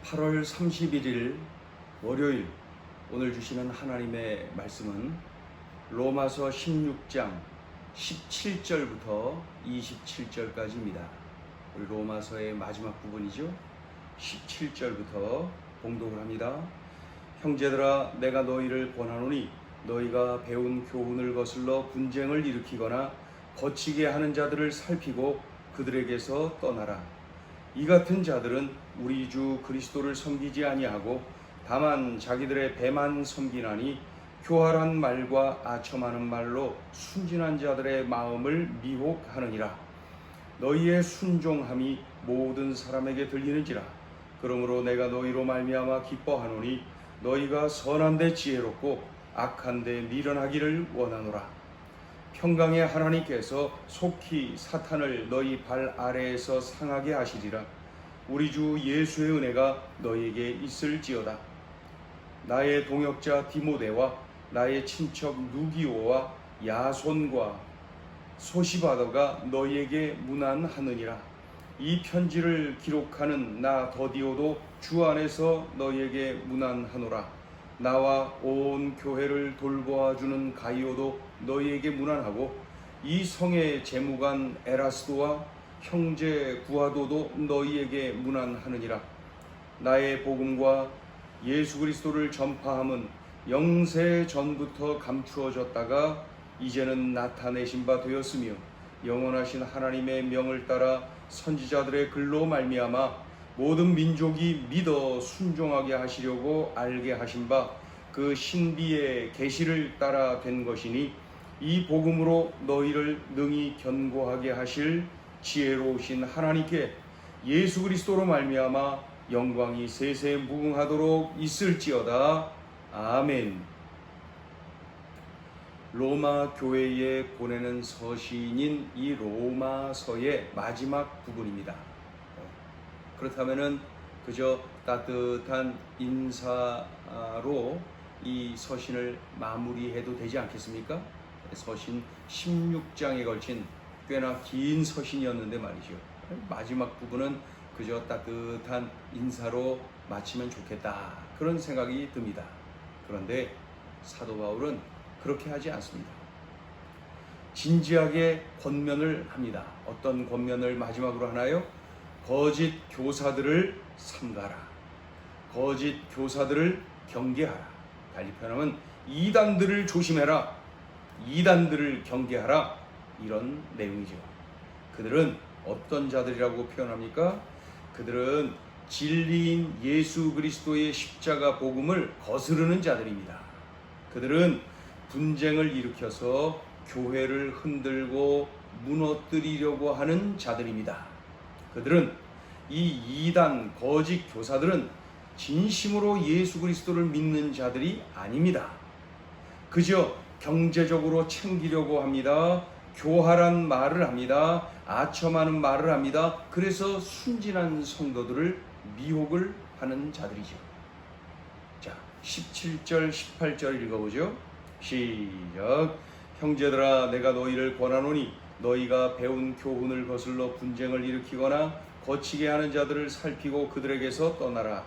8월 31일 월요일, 오늘 주시는 하나님의 말씀은 로마서 16장 17절부터 27절까지입니다. 우리 로마서의 마지막 부분이죠. 17절부터 봉독을 합니다. 형제들아, 내가 너희를 권하노니 너희가 배운 교훈을 거슬러 분쟁을 일으키거나 거치게 하는 자들을 살피고 그들에게서 떠나라. 이 같은 자들은 우리 주 그리스도를 섬기지 아니하고 다만 자기들의 배만 섬기나니 교활한 말과 아첨하는 말로 순진한 자들의 마음을 미혹하느니라. 너희의 순종함이 모든 사람에게 들리는지라. 그러므로 내가 너희로 말미암아 기뻐하노니 너희가 선한데 지혜롭고 악한데 미련하기를 원하노라. 평강의 하나님께서 속히 사탄을 너희 발 아래에서 상하게 하시리라. 우리 주 예수의 은혜가 너희에게 있을지어다. 나의 동역자 디모데와 나의 친척 누기오와 야손과 소시바더가 너희에게 문안하느니라. 이 편지를 기록하는 나 더디오도 주 안에서 너희에게 문안하노라. 나와 온 교회를 돌보아주는 가이오도 너희에게 문안하고 이 성의 재무관 에라스도와 형제 구아도도 너희에게 문안하느니라. 나의 복음과 예수 그리스도를 전파함은 영세 전부터 감추어졌다가 이제는 나타내신 바 되었으며 영원하신 하나님의 명을 따라 선지자들의 글로 말미암아 모든 민족이 믿어 순종하게 하시려고 알게 하신 바 그 신비의 계시를 따라 된 것이니 이 복음으로 너희를 능히 견고하게 하실 지혜로우신 하나님께 예수 그리스도로 말미암아 영광이 세세 무궁하도록 있을지어다. 아멘. 로마 교회에 보내는 서신인 이 로마서의 마지막 부분입니다. 그렇다면은 그저 따뜻한 인사로 이 서신을 마무리해도 되지 않겠습니까? 서신 16장에 걸친 꽤나 긴 서신이었는데 말이죠. 마지막 부분은 그저 따뜻한 인사로 마치면 좋겠다, 그런 생각이 듭니다. 그런데 사도 바울은 그렇게 하지 않습니다. 진지하게 권면을 합니다. 어떤 권면을 마지막으로 하나요? 거짓 교사들을 삼가라. 거짓 교사들을 경계하라. 달리 표현하면 이단들을 조심해라. 이단들을 경계하라. 이런 내용이죠. 그들은 어떤 자들이라고 표현합니까? 그들은 진리인 예수 그리스도의 십자가 복음을 거스르는 자들입니다. 그들은 분쟁을 일으켜서 교회를 흔들고 무너뜨리려고 하는 자들입니다. 그들은 이 이단 거짓 교사들은 진심으로 예수 그리스도를 믿는 자들이 아닙니다. 그저 경제적으로 챙기려고 합니다. 교활한 말을 합니다. 아첨하는 말을 합니다. 그래서 순진한 성도들을 미혹을 하는 자들이죠. 자, 17절 18절 읽어보죠. 시작. 형제들아, 내가 너희를 권하노니 너희가 배운 교훈을 거슬러 분쟁을 일으키거나 거치게 하는 자들을 살피고 그들에게서 떠나라.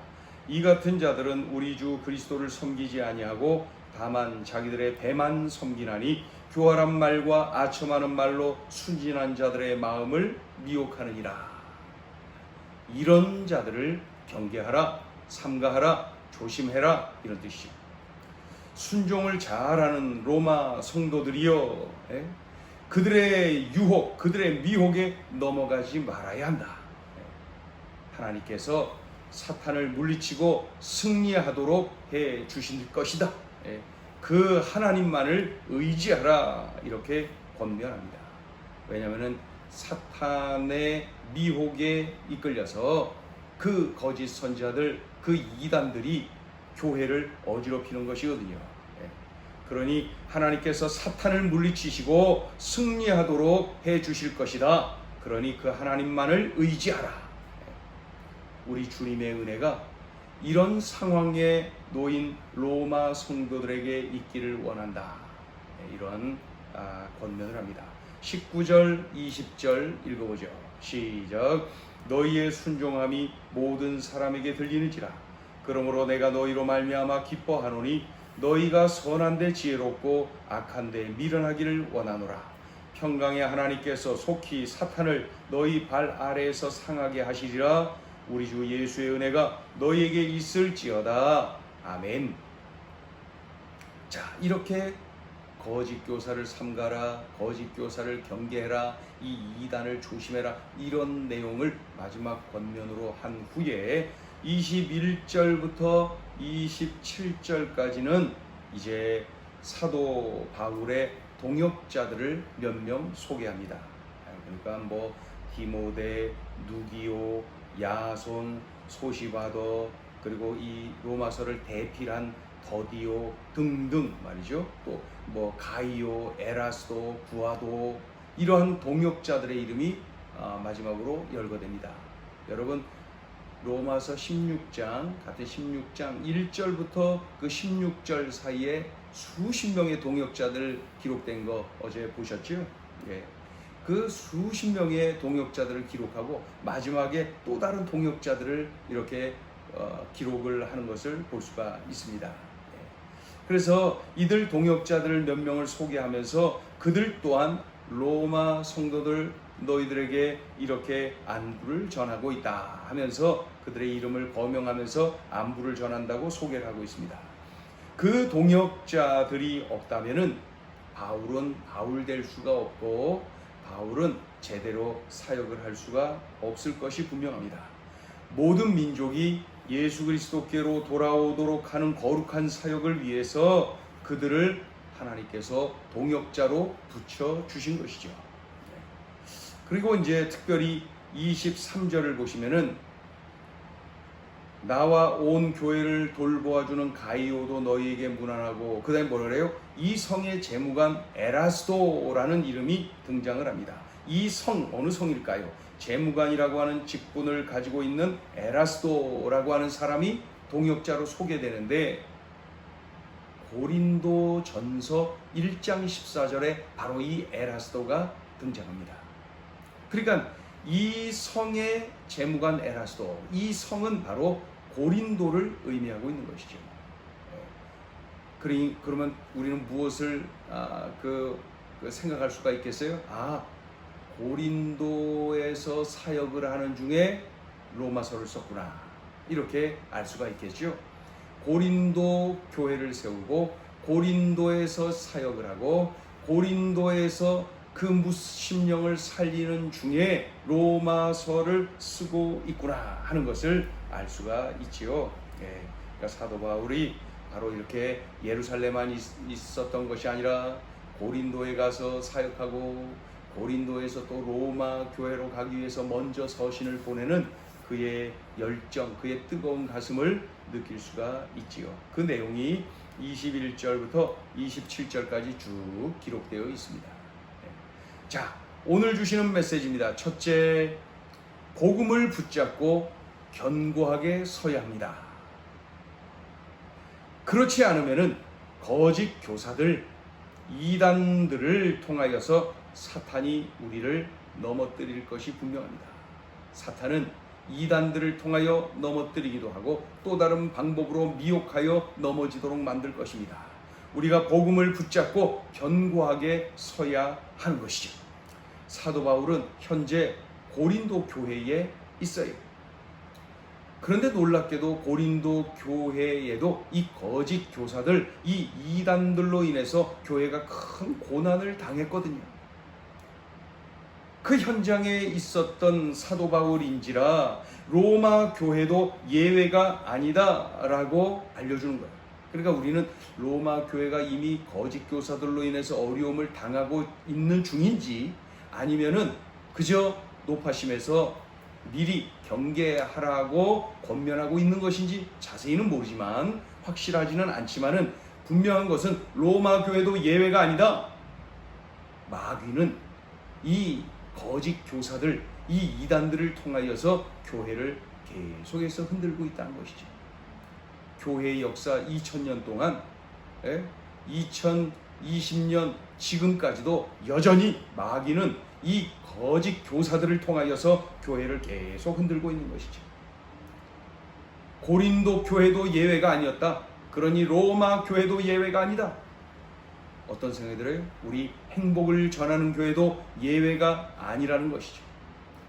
이 같은 자들은 우리 주 그리스도를 섬기지 아니하고 다만 자기들의 배만 섬기나니 교활한 말과 아첨하는 말로 순진한 자들의 마음을 미혹하느니라. 이런 자들을 경계하라, 삼가하라, 조심해라, 이런 뜻이죠. 순종을 잘하는 로마 성도들이여, 그들의 유혹, 그들의 미혹에 넘어가지 말아야 한다. 하나님께서 사탄을 물리치고 승리하도록 해 주실 것이다. 그 하나님만을 의지하라, 이렇게 권면합니다. 왜냐하면 사탄의 미혹에 이끌려서 그 거짓 선지자들, 그 이단들이 교회를 어지럽히는 것이거든요. 그러니 하나님께서 사탄을 물리치시고 승리하도록 해 주실 것이다. 그러니 그 하나님만을 의지하라. 우리 주님의 은혜가 이런 상황에 놓인 로마 성도들에게 있기를 원한다. 이런 권면을 합니다. 19절 20절 읽어보죠. 시작. 너희의 순종함이 모든 사람에게 들리는지라. 그러므로 내가 너희로 말미암아 기뻐하노니 너희가 선한데 지혜롭고 악한데 미련하기를 원하노라. 평강의 하나님께서 속히 사탄을 너희 발 아래에서 상하게 하시리라. 우리 주 예수의 은혜가 너희에게 있을지어다. 아멘. 자, 이렇게 거짓 교사를 삼가라, 거짓 교사를 경계해라, 이 이단을 조심해라, 이런 내용을 마지막 권면으로 한 후에 21절부터 27절까지는 이제 사도 바울의 동역자들을 몇 명 소개합니다. 그러니까 뭐 디모데, 누기오, 야손, 소시바더, 그리고 이 로마서를 대필한 더디오 등등 말이죠. 또 뭐 가이오, 에라스도, 구아도, 이러한 동역자들의 이름이 마지막으로 열거됩니다. 여러분, 로마서 16장, 같은 16장 1절부터 그 16절 사이에 수십 명의 동역자들 기록된 거 어제 보셨죠? 예. 그 수십 명의 동역자들을 기록하고 마지막에 또 다른 동역자들을 이렇게 기록을 하는 것을 볼 수가 있습니다. 예. 그래서 이들 동역자들 몇 명을 소개하면서 그들 또한 로마 성도들 너희들에게 이렇게 안부를 전하고 있다 하면서 그들의 이름을 거명하면서 안부를 전한다고 소개를 하고 있습니다. 그 동역자들이 없다면은 바울은 바울 될 수가 없고 바울은 제대로 사역을 할 수가 없을 것이 분명합니다. 모든 민족이 예수 그리스도께로 돌아오도록 하는 거룩한 사역을 위해서 그들을 하나님께서 동역자로 붙여 주신 것이죠. 그리고 이제 특별히 23절을 보시면은 나와 온 교회를 돌보아주는 가이오도 너희에게 문안하고, 그 다음에 뭐라 그래요? 이 성의 재무관 에라스도라는 이름이 등장을 합니다. 이 성, 어느 성일까요? 재무관이라고 하는 직분을 가지고 있는 에라스도라고 하는 사람이 동역자로 소개되는데, 고린도 전서 1장 14절에 바로 이 에라스도가 등장합니다. 그러니까 이 성의 재무관 에라스도, 이 성은 바로 고린도를 의미하고 있는 것이죠. 그러면 우리는 무엇을 생각할 수가 있겠어요? 고린도에서 사역을 하는 중에 로마서를 썼구나, 이렇게 알 수가 있겠죠. 고린도 교회를 세우고 고린도에서 사역을 하고 고린도에서 그 무심령을 살리는 중에 로마서를 쓰고 있구나 하는 것을 알 수가 있지요. 그러니까 사도 바울이 바로 이렇게 예루살렘만 있었던 것이 아니라 고린도에 가서 사역하고 고린도에서 또 로마 교회로 가기 위해서 먼저 서신을 보내는 그의 열정, 그의 뜨거운 가슴을 느낄 수가 있지요. 그 내용이 21절부터 27절까지 쭉 기록되어 있습니다. 자, 오늘 주시는 메시지입니다. 첫째, 복음을 붙잡고 견고하게 서야 합니다. 그렇지 않으면은 거짓 교사들, 이단들을 통하여서 사탄이 우리를 넘어뜨릴 것이 분명합니다. 사탄은 이단들을 통하여 넘어뜨리기도 하고 또 다른 방법으로 미혹하여 넘어지도록 만들 것입니다. 우리가 복음을 붙잡고 견고하게 서야 하는 것이죠. 사도 바울은 현재 고린도 교회에 있어요. 그런데 놀랍게도 고린도 교회에도 이 거짓 교사들, 이 이단들로 인해서 교회가 큰 고난을 당했거든요. 그 현장에 있었던 사도 바울인지라 로마 교회도 예외가 아니다라고 알려주는 거예요. 그러니까 우리는 로마 교회가 이미 거짓 교사들로 인해서 어려움을 당하고 있는 중인지 아니면은 그저 높아심에서 미리 경계하라고 권면하고 있는 것인지 자세히는 모르지만 확실하지는 않지만은 분명한 것은 로마 교회도 예외가 아니다. 마귀는 이 거짓 교사들, 이 이단들을 통하여서 교회를 계속해서 흔들고 있다는 것이죠. 교회의 역사 2000년 동안 2020년 지금까지도 여전히 마귀는 이 거짓 교사들을 통하여서 교회를 계속 흔들고 있는 것이죠. 고린도 교회도 예외가 아니었다. 그러니 로마 교회도 예외가 아니다. 어떤 생각이 들어요? 우리 행복을 전하는 교회도 예외가 아니라는 것이죠.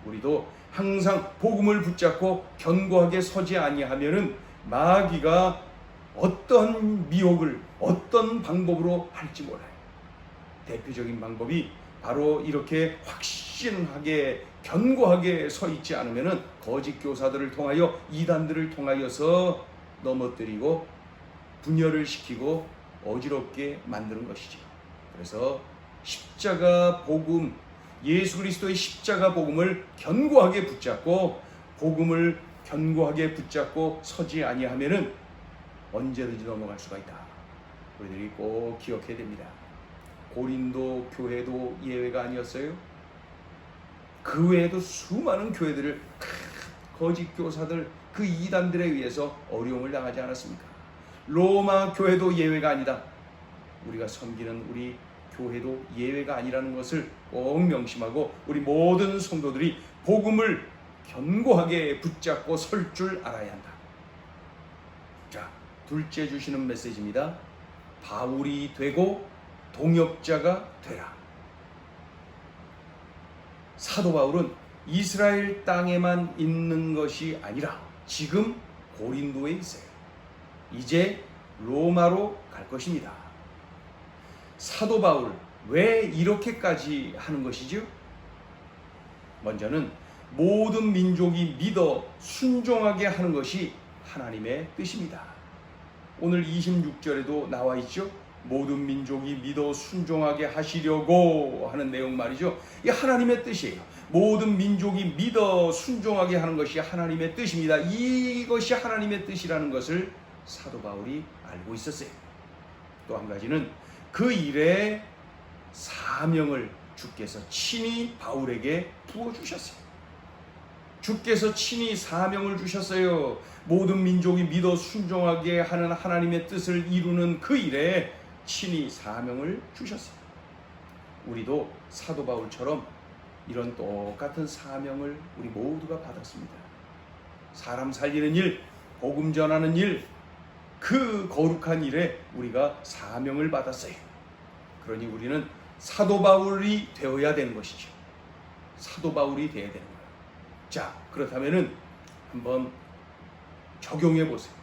우리도 항상 복음을 붙잡고 견고하게 서지 아니하면은 마귀가 어떤 미혹을 어떤 방법으로 할지 몰라요. 대표적인 방법이 바로 이렇게 확신하게 견고하게 서 있지 않으면은 거짓 교사들을 통하여 이단들을 통하여서 넘어뜨리고 분열을 시키고 어지럽게 만드는 것이죠. 그래서 십자가 복음, 예수 그리스도의 십자가 복음을 견고하게 붙잡고 복음을 견고하게 붙잡고 서지 아니하면은 언제든지 넘어갈 수가 있다. 우리들이 꼭 기억해야 됩니다. 고린도 교회도 예외가 아니었어요. 그 외에도 수많은 교회들을 거짓 교사들 그 이단들에 의해서 어려움을 당하지 않았습니까? 로마 교회도 예외가 아니다. 우리가 섬기는 우리 교회도 예외가 아니라는 것을 꼭 명심하고 우리 모든 성도들이 복음을 견고하게 붙잡고 설 줄 알아야 한다. 자, 둘째 주시는 메시지입니다. 바울이 되고 동역자가 되라. 사도 바울은 이스라엘 땅에만 있는 것이 아니라 지금 고린도에 있어요. 이제 로마로 갈 것입니다. 사도 바울 왜 이렇게까지 하는 것이죠? 먼저는 모든 민족이 믿어 순종하게 하는 것이 하나님의 뜻입니다. 오늘 26절에도 나와 있죠. 모든 민족이 믿어 순종하게 하시려고 하는 내용 말이죠. 이 하나님의 뜻이에요. 모든 민족이 믿어 순종하게 하는 것이 하나님의 뜻입니다. 이것이 하나님의 뜻이라는 것을 사도 바울이 알고 있었어요. 또 한 가지는 그 일의 사명을 주께서 친히 바울에게 부어주셨어요. 주께서 친히 사명을 주셨어요. 모든 민족이 믿어 순종하게 하는 하나님의 뜻을 이루는 그 일에 친히 사명을 주셨어요. 우리도 사도 바울처럼 이런 똑같은 사명을 우리 모두가 받았습니다. 사람 살리는 일, 복음 전하는 일, 그 거룩한 일에 우리가 사명을 받았어요. 그러니 우리는 사도 바울이 되어야 되는 것이죠. 사도 바울이 되어야 되는 거예요. 자, 그렇다면은 한번 적용해 보세요.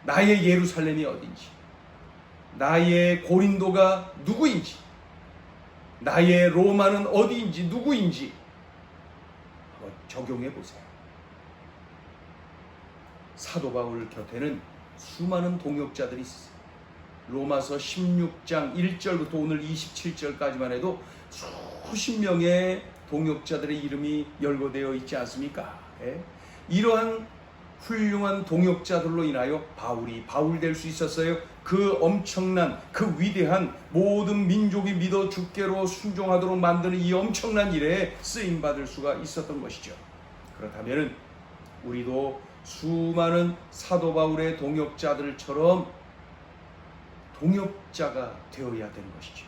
나의 예루살렘이 어딘지, 나의 고린도가 누구인지, 나의 로마는 어디인지 누구인지 한번 적용해 보세요. 사도 바울 곁에는 수많은 동역자들이 있어요. 로마서 16장 1절부터 오늘 27절까지만 해도 수십 명의 동역자들의 이름이 열거되어 있지 않습니까? 예? 이러한 훌륭한 동역자들로 인하여 바울이 바울 될 수 있었어요. 그 엄청난, 그 위대한 모든 민족이 믿어 주께로 순종하도록 만드는 이 엄청난 일에 쓰임받을 수가 있었던 것이죠. 그렇다면 우리도 수많은 사도 바울의 동역자들처럼 동역자가 되어야 되는 것이죠.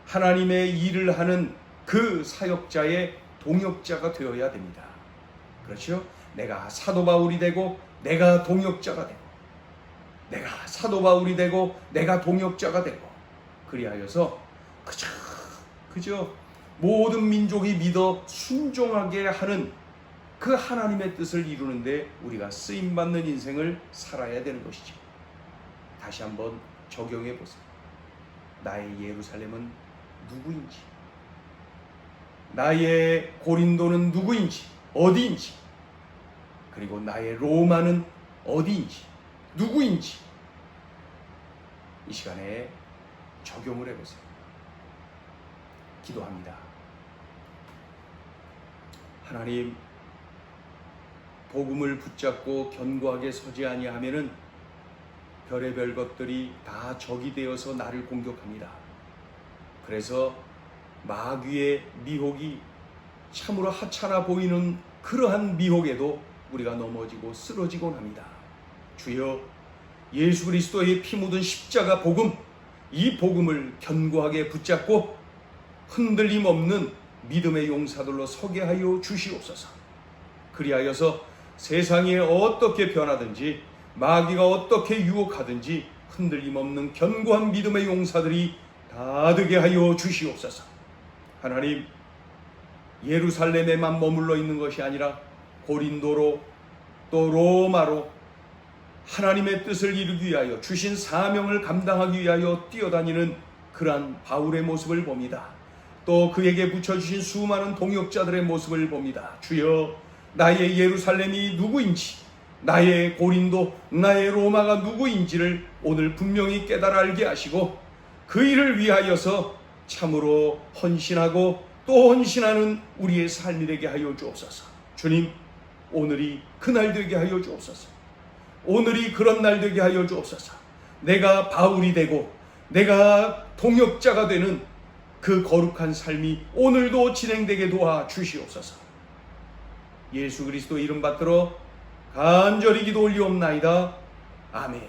하나님의 일을 하는 그 사역자의 동역자가 되어야 됩니다. 그렇죠? 내가 사도 바울이 되고 내가 동역자가 되고, 내가 사도 바울이 되고 내가 동역자가 되고, 그리하여서 그저 모든 민족이 믿어 순종하게 하는 그 하나님의 뜻을 이루는데 우리가 쓰임받는 인생을 살아야 되는 것이죠. 다시 한번 적용해 보세요. 나의 예루살렘은 누구인지, 나의 고린도는 누구인지, 어디인지, 그리고 나의 로마는 어디인지, 누구인지 이 시간에 적용을 해보세요. 기도합니다. 하나님, 복음을 붙잡고 견고하게 서지 아니하면은 별의별 것들이 다 적이 되어서 나를 공격합니다. 그래서 마귀의 미혹이 참으로 하찮아 보이는 그러한 미혹에도 우리가 넘어지고 쓰러지곤 합니다. 주여, 예수 그리스도의 피 묻은 십자가 복음, 이 복음을 견고하게 붙잡고 흔들림 없는 믿음의 용사들로 서게 하여 주시옵소서. 그리하여서 세상이 어떻게 변하든지 마귀가 어떻게 유혹하든지 흔들림 없는 견고한 믿음의 용사들이 다 되게 하여 주시옵소서. 하나님, 예루살렘에만 머물러 있는 것이 아니라 고린도로 또 로마로 하나님의 뜻을 이루기 위하여 주신 사명을 감당하기 위하여 뛰어다니는 그러한 바울의 모습을 봅니다. 또 그에게 붙여주신 수많은 동역자들의 모습을 봅니다. 주여, 나의 예루살렘이 누구인지, 나의 고린도, 나의 로마가 누구인지를 오늘 분명히 깨달아 알게 하시고 그 일을 위하여서 참으로 헌신하고 또 헌신하는 우리의 삶이 되게 하여 주옵소서. 주님, 오늘이 그날 되게 하여 주옵소서. 오늘이 그런 날 되게 하여 주옵소서. 내가 바울이 되고 내가 동역자가 되는 그 거룩한 삶이 오늘도 진행되게 도와 주시옵소서. 예수 그리스도 이름 받들어 간절히 기도 올리옵나이다. 아멘.